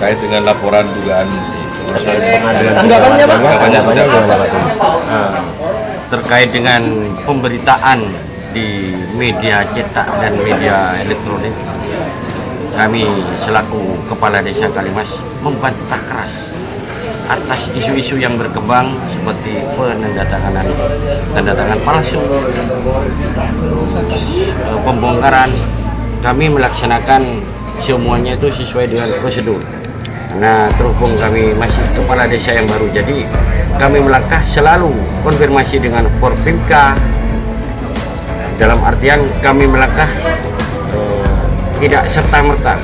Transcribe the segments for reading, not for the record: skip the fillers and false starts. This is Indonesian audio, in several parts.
terkait dengan laporan dugaan tanggapannya Pak? Terkait dengan pemberitaan di media cetak dan media elektronik, kami selaku Kepala Desa Kalimas membantah keras atas isu-isu yang berkembang seperti tanda tangan palsu, pembongkaran. Kami melaksanakan semuanya itu sesuai dengan prosedur. Nah, terhubung kami masih kepala desa yang baru, jadi kami melangkah selalu konfirmasi dengan Forpimka. Dalam artian kami melangkah tidak serta-merta.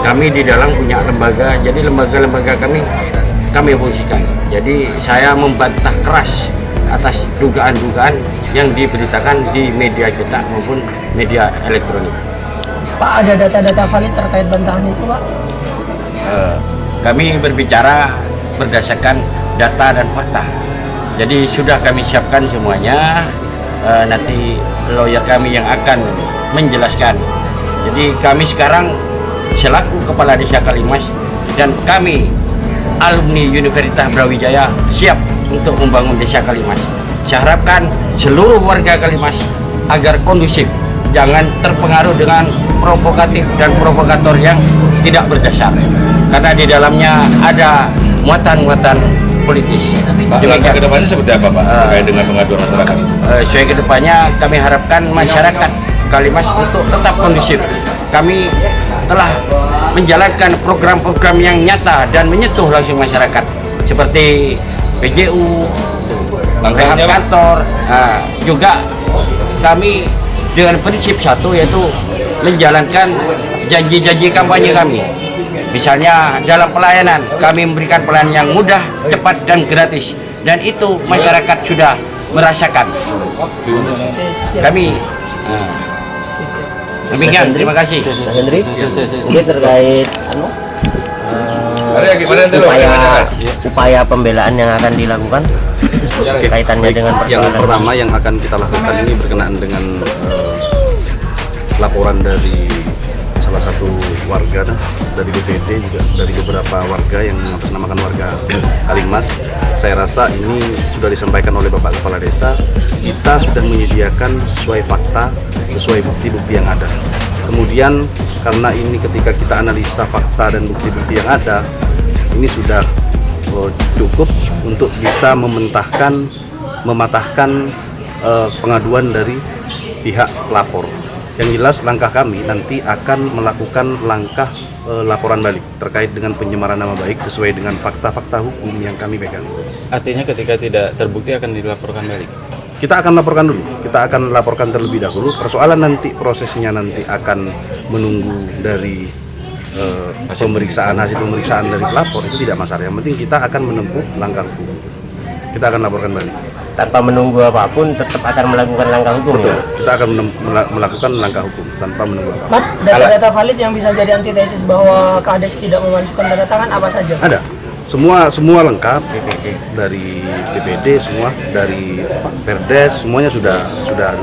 Kami di dalam punya lembaga, jadi lembaga-lembaga kami fungsikan. Jadi saya membantah keras atas dugaan-dugaan yang diberitakan di media cetak maupun media elektronik. Pak, ada data-data valid terkait bantahan itu Pak? Kami berbicara berdasarkan data dan fakta. Jadi sudah kami siapkan semuanya. Nanti lawyer kami yang akan menjelaskan. Jadi kami sekarang selaku Kepala Desa Kalimas dan kami alumni Universitas Brawijaya siap untuk membangun Desa Kalimas. Saya harapkan seluruh warga Kalimas agar kondusif, jangan terpengaruh dengan provokatif dan provokator yang tidak berdasar, karena di dalamnya ada muatan-muatan politis. Langkah ke depannya seperti apa Pak terkait dengan pengaduan masyarakat itu? Sesuai ke depannya kami harapkan masyarakat Kalimas untuk tetap kondusif. Kami telah menjalankan program-program yang nyata dan menyentuh langsung masyarakat seperti PJU, Langkahnya kantor. Juga kami dengan prinsip satu, yaitu menjalankan janji-janji kampanye kami. Misalnya dalam pelayanan, kami memberikan pelayanan yang mudah, cepat, dan gratis. Dan itu masyarakat sudah merasakan. Kami demikian, terima kasih. Mas Hendri, mungkin terkait upaya pembelaan yang akan dilakukan kaitannya dengan yang pertama yang akan kita lakukan ini berkenaan dengan laporan dari salah satu warga dari BPD, juga dari beberapa warga yang mengatasnamakan warga Kalimas. Saya rasa ini sudah disampaikan oleh Bapak Kepala Desa. Kita sudah menyediakan sesuai fakta, sesuai bukti-bukti yang ada. Kemudian karena ini ketika kita analisa fakta dan bukti-bukti yang ada, ini sudah cukup untuk bisa mematahkan pengaduan dari pihak pelapor. Yang jelas langkah kami nanti akan melakukan langkah laporan balik terkait dengan pencemaran nama baik sesuai dengan fakta-fakta hukum yang kami pegang. Artinya ketika tidak terbukti akan dilaporkan balik? Kita akan laporkan dulu, kita akan laporkan terlebih dahulu. Persoalan nanti prosesnya nanti akan menunggu dari hasil pemeriksaan dari pelapor, itu tidak masalah. Yang penting kita akan menempuh langkah hukum. Kita akan laporkan balik. Tanpa menunggu apapun, tetap akan melakukan langkah hukum. Betul. Kita akan melakukan langkah hukum tanpa menunggu apa. Mas, data-data valid yang bisa jadi antitesis bahwa Kades tidak memasukkan tanda tangan apa saja? Ada. Semua lengkap, dari BPD, semua dari Perdes, semuanya sudah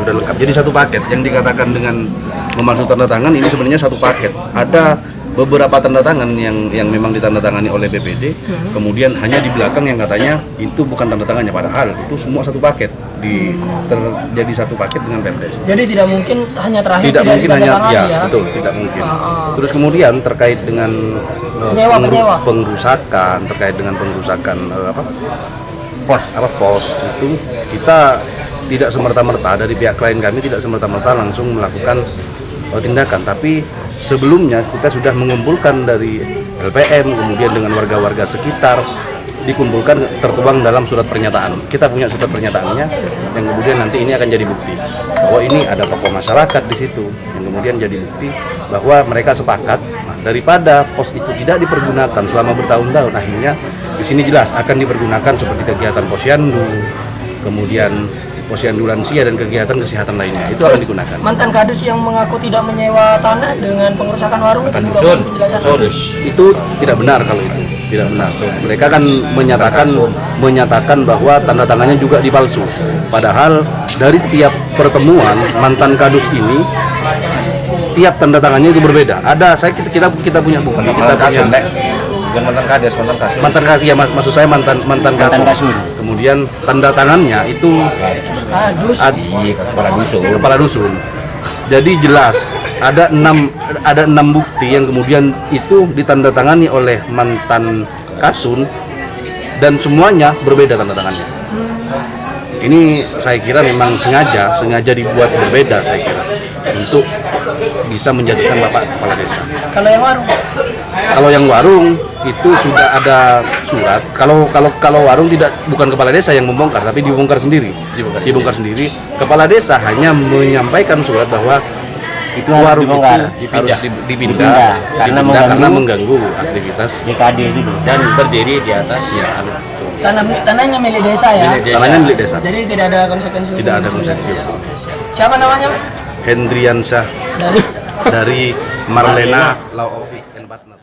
lengkap. Jadi satu paket. Yang dikatakan dengan memasukkan tanda tangan ini sebenarnya satu paket. Ada beberapa tanda tangan yang memang ditandatangani oleh BPD, kemudian hanya di belakang yang katanya itu bukan tanda tangannya, padahal itu semua satu paket jadi satu paket dengan Perdes. Jadi tidak mungkin hanya terakhir tidak mungkin hanya ya? Betul, tidak mungkin. Terus kemudian terkait dengan pengrusakan, pos itu kita tidak semerta-merta dari pihak klien kami tidak semerta-merta langsung melakukan tindakan, tapi sebelumnya kita sudah mengumpulkan dari LPM, kemudian dengan warga-warga sekitar, dikumpulkan tertuang dalam surat pernyataan. Kita punya surat pernyataannya yang kemudian nanti ini akan jadi bukti bahwa ini ada tokoh masyarakat di situ, yang kemudian jadi bukti bahwa mereka sepakat. Nah, daripada pos itu tidak dipergunakan selama bertahun-tahun, akhirnya di sini jelas akan dipergunakan seperti kegiatan posyandu, kemudian posyandu lansia dan kegiatan kesehatan lainnya, itu akan digunakan. Mantan kadus yang mengaku tidak menyewa tanah dengan pengerusakan warung itu juga penjelasan. Itu tidak benar kalau itu. Tidak benar. Mereka kan menyatakan bahwa tanda tangannya juga dipalsu. Padahal dari setiap pertemuan mantan kadus ini tiap tanda tangannya itu berbeda. Ada kita punya buku, kita punya Bukan mantan kades, mantan kasus. Mantan ya maksud saya mantan kasus. Kemudian tanda tangannya itu Di kepala dusun. Jadi jelas ada enam bukti yang kemudian itu ditandatangani oleh mantan kasun dan semuanya berbeda tanda tangannya. Ini saya kira memang sengaja dibuat berbeda saya kira untuk bisa menjatuhkan Bapak kepala desa. Kalau yang warung, Kalau yang warung itu sudah ada surat. Kalau warung bukan kepala desa yang membongkar, tapi dibongkar sendiri. Dibongkar sendiri. Kepala desa hanya menyampaikan surat bahwa Itu warung dibongkar. itu harus dipindah karena mengganggu aktivitas DKD itu. Dan berdiri di atas tanahnya milik desa ya. tanahnya milik desa. Jadi tidak ada konsekuensi. Tidak ada konsekuensi. Siapa namanya, Mas? Hendriansyah Dari dari Marlena Law Office and Partner.